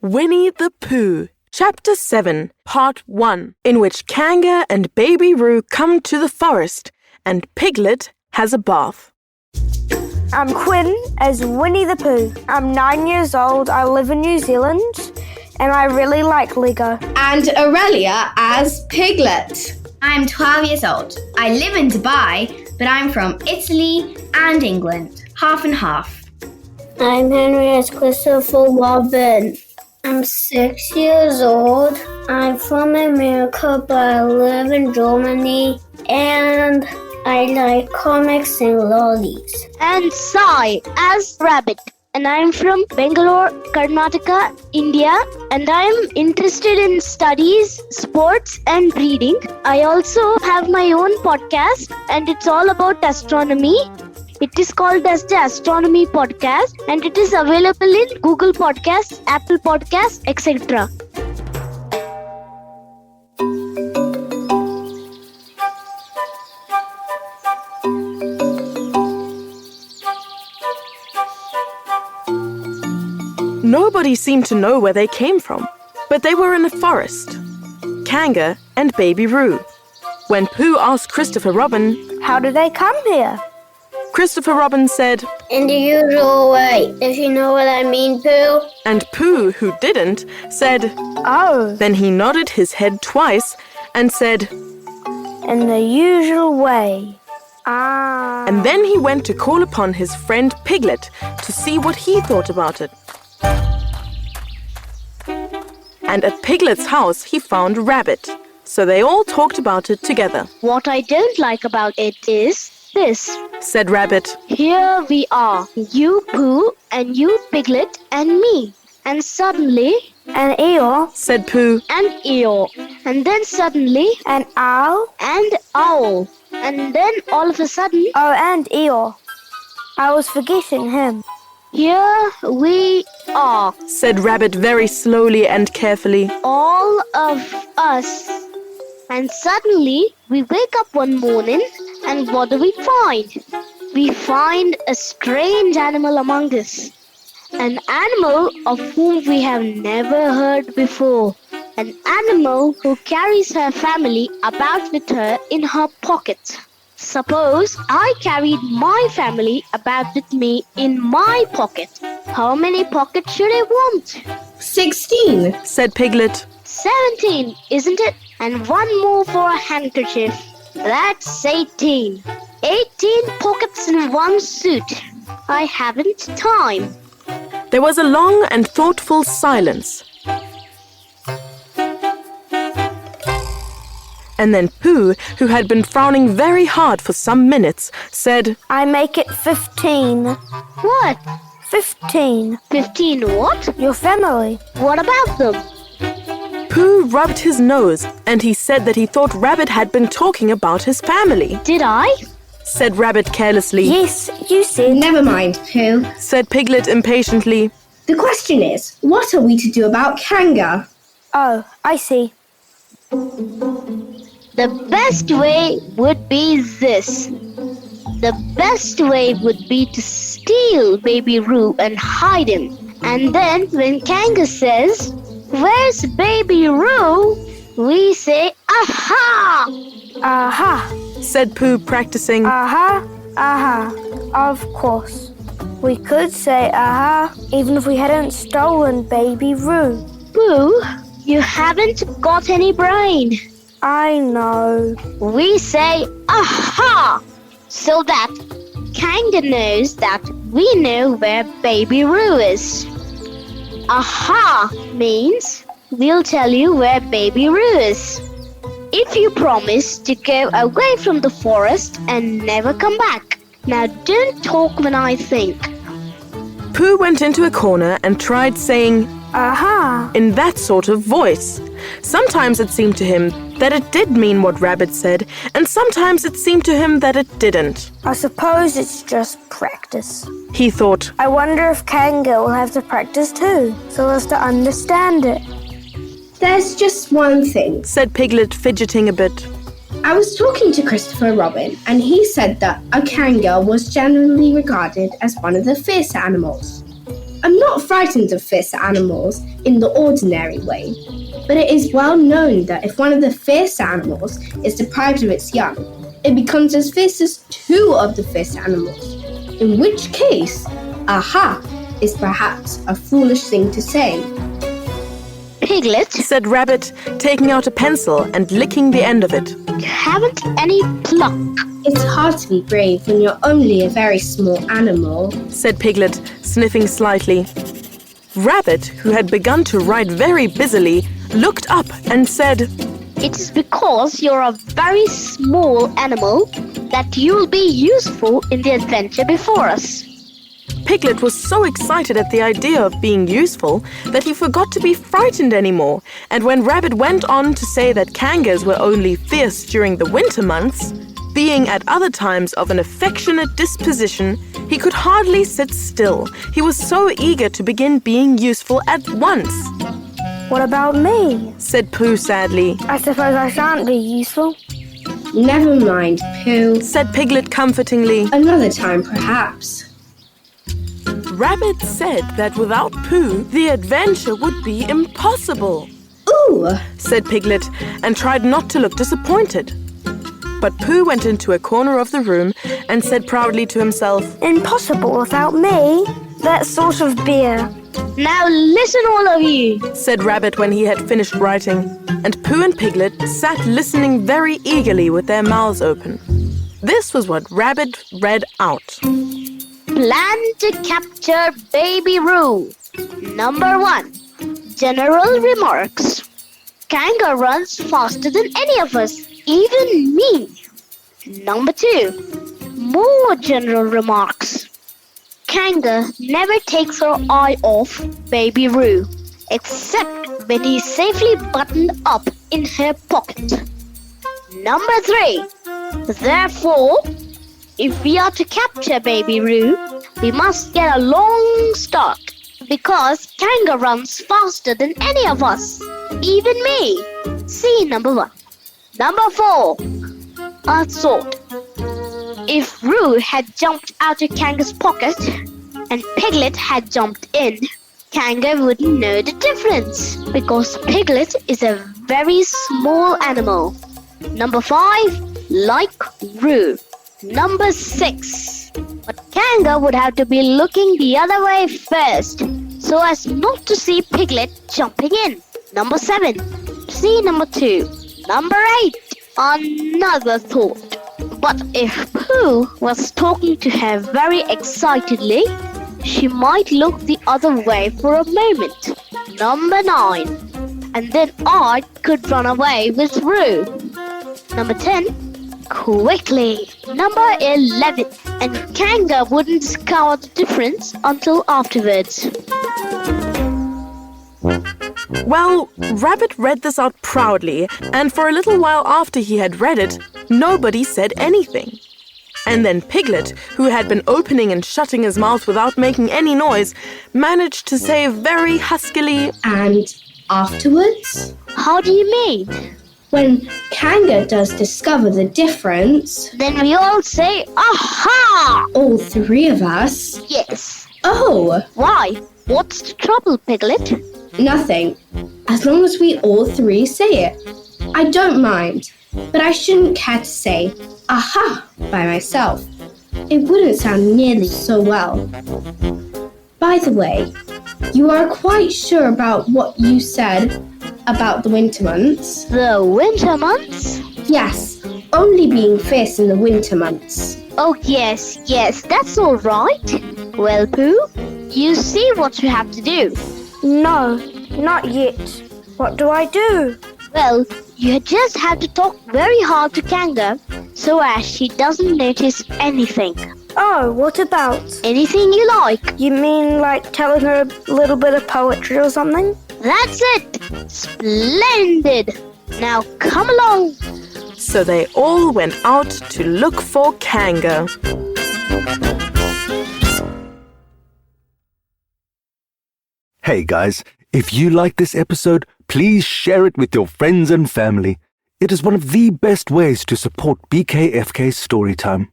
Winnie the Pooh, Chapter 7, Part 1, in which Kanga and Baby Roo come to the forest and Piglet has a bath. I'm Quinn as Winnie the Pooh. I'm 9 years old, I live in New Zealand, and I really like Lego. And Aurelia as Piglet. I'm 12 years old. I live in Dubai, but I'm from Italy and England, half and half. I'm Henri as Christopher Robin. I'm 6 years old. I'm from America, but I live in Germany, and I like comics and lollies. And Sai as Rabbit. And I'm from Bangalore, Karnataka, India. And I'm interested in studies, sports, and reading. I also have my own podcast, and it's all about astronomy. It is called as the Astronomy Podcast, and it is available in Google Podcasts, Apple Podcasts, etc. Nobody seemed to know where they came from, but they were in a forest. Kanga and Baby Roo. When Pooh asked Christopher Robin, How did they come here? Christopher Robin said, In the usual way, if you know what I mean, Pooh. and Pooh, who didn't, said, Oh, Then he nodded his head twice and said, in the usual way. Ah. and then he went to call upon his friend Piglet to see what he thought about it. And at Piglet's house he found Rabbit, so they all talked about it together. What I don't like about it is this. Said Rabbit, Here we are, you Pooh and you Piglet and me. And suddenly, An eel, said Pooh, an Eeyore. And then suddenly, an owl. and Owl. And then all of a sudden, Oh, and eel. I was forgetting him. here we are, said Rabbit very slowly and carefully. all of us. And suddenly, we wake up one morning, and what do we find? We find a strange animal among us. An animal of whom we have never heard before. An animal who carries her family about with her in her pocket. Suppose I carried my family about with me in my pocket. How many pockets should I want? 16. Said Piglet, 17, isn't it? And one more for a handkerchief. That's 18. 18 pockets in one suit. I haven't time. There was a long and thoughtful silence. And then Pooh, who had been frowning very hard for some minutes, said, I make it 15. What? 15. 15 what? Your family. What about them? Pooh rubbed his nose, and he said that he thought Rabbit had been talking about his family. Did I? Said Rabbit carelessly. Yes, you said. Never mind, Pooh. Said Piglet impatiently. The question is, what are we to do about Kanga? Oh, I see. The best way would be this. The best way would be to steal Baby Roo and hide him. And then when Kanga says, Where's Baby Roo? We say, Aha! Aha. Said Pooh, practicing. Aha. Aha. Of course. We could say aha even if we hadn't stolen Baby Roo. Pooh, you haven't got any brain. I know. We say, Aha! So that Kanga knows that we know where Baby Roo is. Aha means we'll tell you where Baby Roo is. If you promise to go away from the forest and never come back. Now don't talk when I think. Pooh went into a corner and tried saying, Aha. in that sort of voice. Sometimes it seemed to him that it did mean what Rabbit said, and sometimes it seemed to him that it didn't. I suppose it's just practice. He thought, I wonder if Kanga will have to practice too, so as to understand it. There's just one thing. said Piglet, fidgeting a bit. I was talking to Christopher Robin, and he said that a Kanga was generally regarded as one of the fierce animals. I'm not frightened of fierce animals in the ordinary way, but it is well known that if one of the fierce animals is deprived of its young, it becomes as fierce as two of the fierce animals, in which case, aha, is perhaps a foolish thing to say. Piglet, said Rabbit, taking out a pencil and licking the end of it. you haven't any pluck. It's hard to be brave when you're only a very small animal, said Piglet, sniffing slightly. Rabbit, who had begun to write very busily, looked up and said, It is because you're a very small animal that you'll be useful in the adventure before us. Piglet was so excited at the idea of being useful that he forgot to be frightened anymore, and when Rabbit went on to say that kangas were only fierce during the winter months, being at other times of an affectionate disposition, he could hardly sit still. He was so eager to begin being useful at once. What about me? Said Pooh sadly. I suppose I shan't be useful. Never mind, Pooh. Said Piglet comfortingly. Another time, perhaps. Rabbit said that without Pooh, the adventure would be impossible. Ooh! Said Piglet, and tried not to look disappointed. But Pooh went into a corner of the room and said proudly to himself, Impossible without me? That sort of beer. Now listen, all of you, said Rabbit when he had finished writing, and Pooh and Piglet sat listening very eagerly with their mouths open. This was what Rabbit read out. Plan to capture Baby Roo. Number 1. General remarks. Kanga runs faster than any of us, even me. Number 2. More general remarks. Kanga never takes her eye off Baby Roo, except when he's safely buttoned up in her pocket. Number 3. Therefore, if we are to capture Baby Roo, we must get a long start, because Kanga runs faster than any of us, even me. See number 1. Number 4. A thought. If Roo had jumped out of Kanga's pocket and Piglet had jumped in, Kanga wouldn't know the difference, because Piglet is a very small animal. Number 5. Like Roo. Number 6. But Kanga would have to be looking the other way first, so as not to see Piglet jumping in. Number 7. See number 2. Number 8. Another thought. But if Pooh was talking to her very excitedly, she might look the other way for a moment. Number 9. And then I could run away with Roo. Number 10. Quickly. Number 11. And Kanga wouldn't discover the difference until afterwards. Well, Rabbit read this out proudly, and for a little while after he had read it, nobody said anything. And then Piglet, who had been opening and shutting his mouth without making any noise, managed to say very huskily, And afterwards? How do you mean? When Kanga does discover the difference, Then we all say, Aha! all three of us. Yes. Oh, Why? What's the trouble, Piglet? nothing. As long as we all three say it. I don't mind, but I shouldn't care to say, aha, by myself. It wouldn't sound nearly so well. By the way, you are quite sure about what you said about the winter months? The winter months? Yes, only being fierce in the winter months. Oh, yes, that's all right. Well, Pooh, you see what you have to do. No, not yet. What do I do? Well, you just have to talk very hard to Kanga so as she doesn't notice anything. Oh, what about? Anything you like. You mean like telling her a little bit of poetry or something? That's it. Splendid. Now come along. so they all went out to look for Kanga. Hey guys, if you like this episode, please share it with your friends and family. It is one of the best ways to support BKFK Storytime.